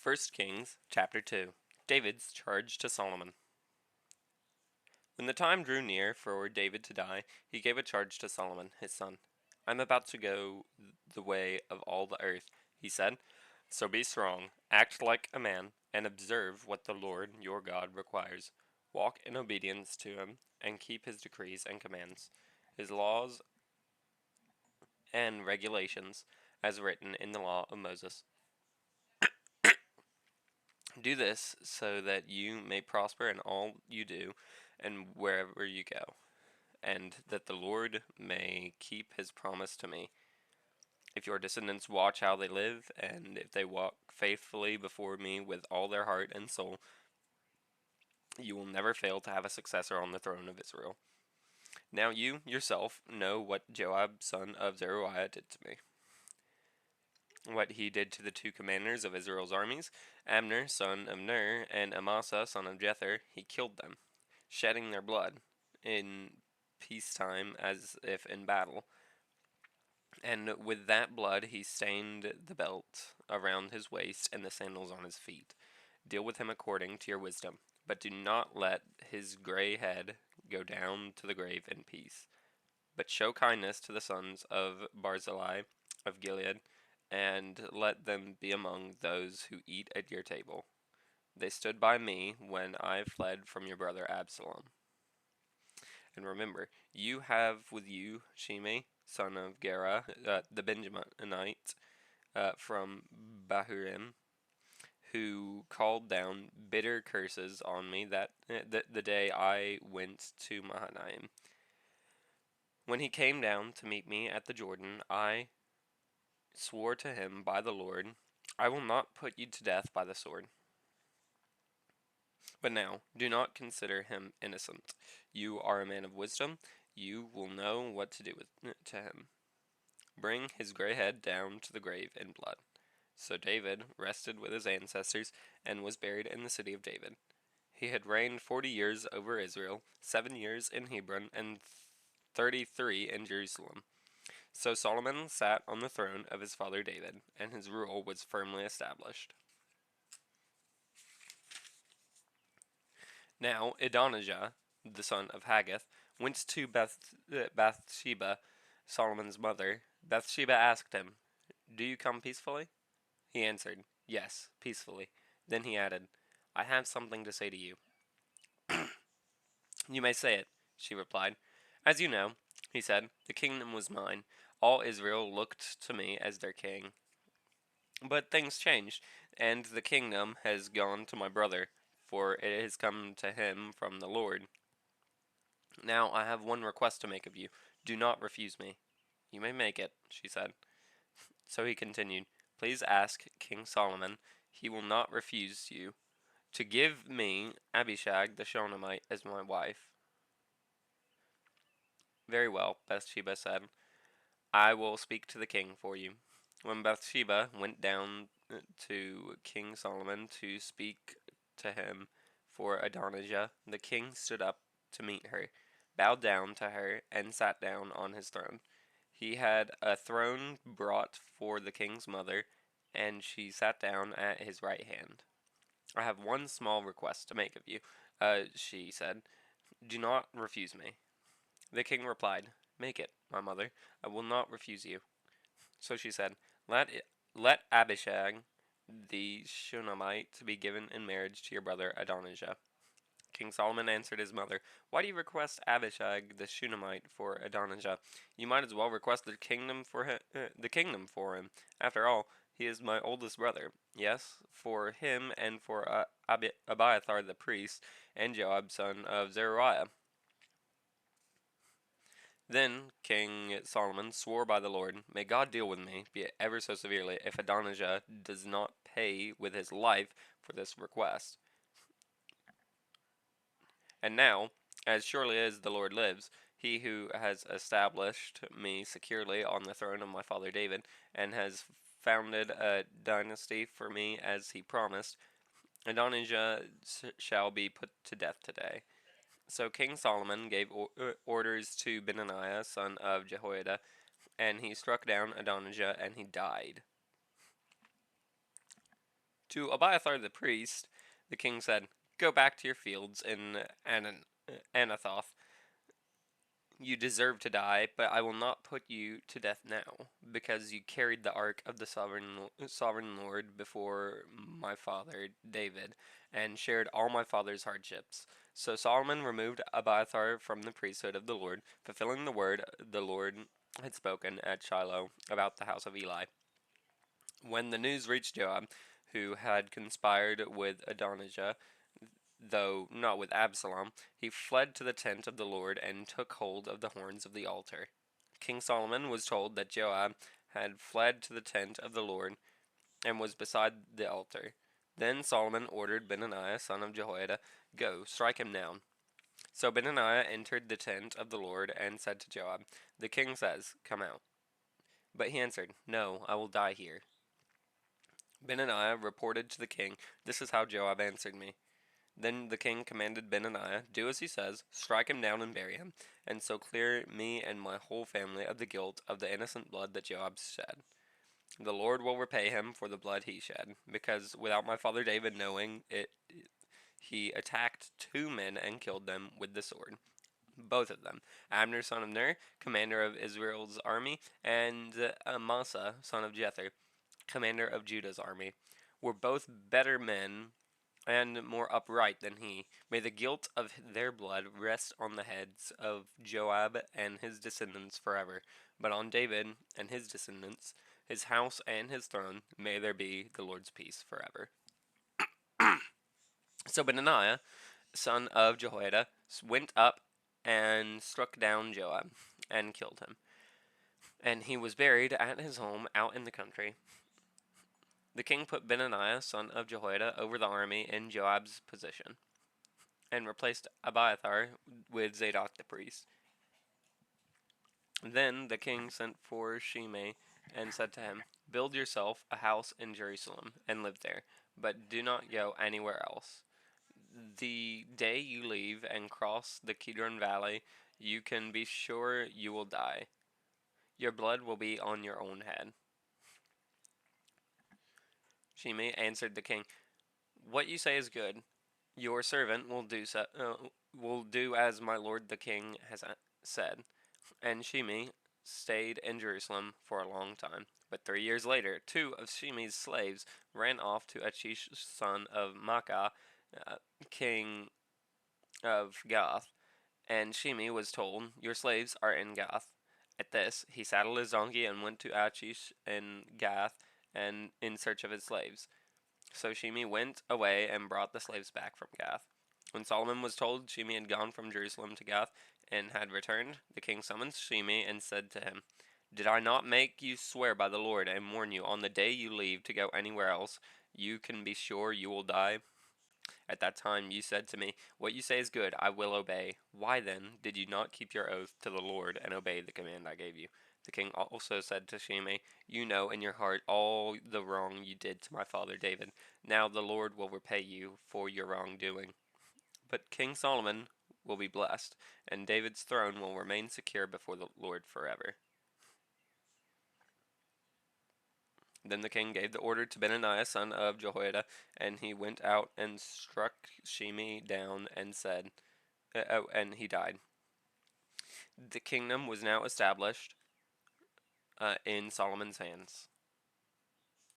First Kings, chapter 2. David's charge to Solomon. When the time drew near for David to die, he gave a charge to Solomon, his son. I am about to go the way of all the earth, he said. So be strong, act like a man, and observe what the Lord your God requires. Walk in obedience to him, and keep his decrees and commands, his laws and regulations, as written in the law of Moses. Do this so that you may prosper in all you do and wherever you go, and that the Lord may keep his promise to me. If your descendants watch how they live, and if they walk faithfully before me with all their heart and soul, you will never fail to have a successor on the throne of Israel. Now you yourself know what Joab son of Zeruiah did to me, what he did to the two commanders of Israel's armies, Abner son of Ner and Amasa son of Jether. He killed them, shedding their blood in peacetime as if in battle. And with that blood he stained the belt around his waist and the sandals on his feet. Deal with him according to your wisdom, but do not let his gray head go down to the grave in peace. But show kindness to the sons of Barzillai of Gilead, and let them be among those who eat at your table. They stood by me when I fled from your brother Absalom. And remember, you have with you Shimei, son of Gera, the Benjaminite, from Bahurim, who called down bitter curses on me the day I went to Mahanaim. When he came down to meet me at the Jordan, I swore to him by the Lord, I will not put you to death by the sword. But now, do not consider him innocent. You are a man of wisdom. You will know what to do to him. Bring his gray head down to the grave in blood. So David rested with his ancestors and was buried in the city of David. He had reigned 40 years over Israel, 7 years in Hebron, and 33 in Jerusalem. So Solomon sat on the throne of his father David, and his rule was firmly established. Now Adonijah, the son of Haggith, went to Bathsheba, Solomon's mother. Bathsheba asked him, Do you come peacefully? He answered, Yes, peacefully. Then he added, I have something to say to you. You may say it, she replied. As you know, he said, the kingdom was mine. All Israel looked to me as their king. But things changed, and the kingdom has gone to my brother, for it has come to him from the Lord. Now I have one request to make of you. Do not refuse me. You may make it, she said. So he continued, Please ask King Solomon, he will not refuse you, to give me Abishag the Shunammite as my wife. Very well, Bathsheba said. I will speak to the king for you. When Bathsheba went down to King Solomon to speak to him for Adonijah, the king stood up to meet her, bowed down to her, and sat down on his throne. He had a throne brought for the king's mother, and she sat down at his right hand. I have one small request to make of you, she said. Do not refuse me. The king replied, Make it, my mother. I will not refuse you. So she said, Let Abishag the Shunammite be given in marriage to your brother Adonijah. King Solomon answered his mother, Why do you request Abishag the Shunammite for Adonijah? You might as well request the kingdom for him. After all, he is my oldest brother. Yes, for him and for Abiathar the priest and Joab son of Zeruiah. Then King Solomon swore by the Lord, May God deal with me, be it ever so severely, if Adonijah does not pay with his life for this request. And now, as surely as the Lord lives, he who has established me securely on the throne of my father David, and has founded a dynasty for me as he promised, Adonijah shall be put to death today. So King Solomon gave orders to Benaiah, son of Jehoiada, and he struck down Adonijah, and he died. To Abiathar the priest, the king said, "Go back to your fields in Anathoth. You deserve to die, but I will not put you to death now, because you carried the ark of the sovereign Lord before my father David, and shared all my father's hardships." So Solomon removed Abiathar from the priesthood of the Lord, fulfilling the word the Lord had spoken at Shiloh about the house of Eli. When the news reached Joab, who had conspired with Adonijah, though not with Absalom, he fled to the tent of the Lord and took hold of the horns of the altar. King Solomon was told that Joab had fled to the tent of the Lord and was beside the altar. Then Solomon ordered Benaiah, son of Jehoiada, "Go, strike him down." So Benaiah entered the tent of the Lord and said to Joab, "The king says, 'Come out.'" But he answered, "No, I will die here." Benaiah reported to the king, "This is how Joab answered me." Then the king commanded Benaiah, "Do as he says, strike him down and bury him, and so clear me and my whole family of the guilt of the innocent blood that Joab shed. The Lord will repay him for the blood he shed, because without my father David knowing it, he attacked 2 men and killed them with the sword. Both of them, Abner son of Ner, commander of Israel's army, and Amasa son of Jether, commander of Judah's army, were both better men and more upright than he. May the guilt of their blood rest on the heads of Joab and his descendants forever, but on David and his descendants, his house and his throne, may there be the Lord's peace forever." So Benaiah, son of Jehoiada, went up and struck down Joab and killed him. And he was buried at his home out in the country. The king put Benaiah, son of Jehoiada, over the army in Joab's position, and replaced Abiathar with Zadok the priest. Then the king sent for Shimei and said to him, "Build yourself a house in Jerusalem and live there, but do not go anywhere else. The day you leave and cross the Kidron Valley, you can be sure you will die. Your blood will be on your own head." Shimei answered the king, "What you say is good. Your servant will do as my lord the king has said." And Shimei stayed in Jerusalem for a long time. But 3 years later, 2 of Shimei's slaves ran off to Achish, son of Maacah, uh, king of Gath, and Shimei was told, "Your slaves are in Gath." At this, he saddled his donkey and went to Achish in Gath and in search of his slaves. So Shimei went away and brought the slaves back from Gath. When Solomon was told Shimei had gone from Jerusalem to Gath and had returned, the king summoned Shimei and said to him, "Did I not make you swear by the Lord and warn you on the day you leave to go anywhere else, you can be sure you will die? At that time you said to me, 'What you say is good, I will obey.' Why then did you not keep your oath to the Lord and obey the command I gave you?" The king also said to Shimei, "You know in your heart all the wrong you did to my father David. Now the Lord will repay you for your wrongdoing. But King Solomon will be blessed, and David's throne will remain secure before the Lord forever." Then the king gave the order to Benaiah son of Jehoiada, and he went out and struck Shimei down and said, and he died. The kingdom was now established in Solomon's hands.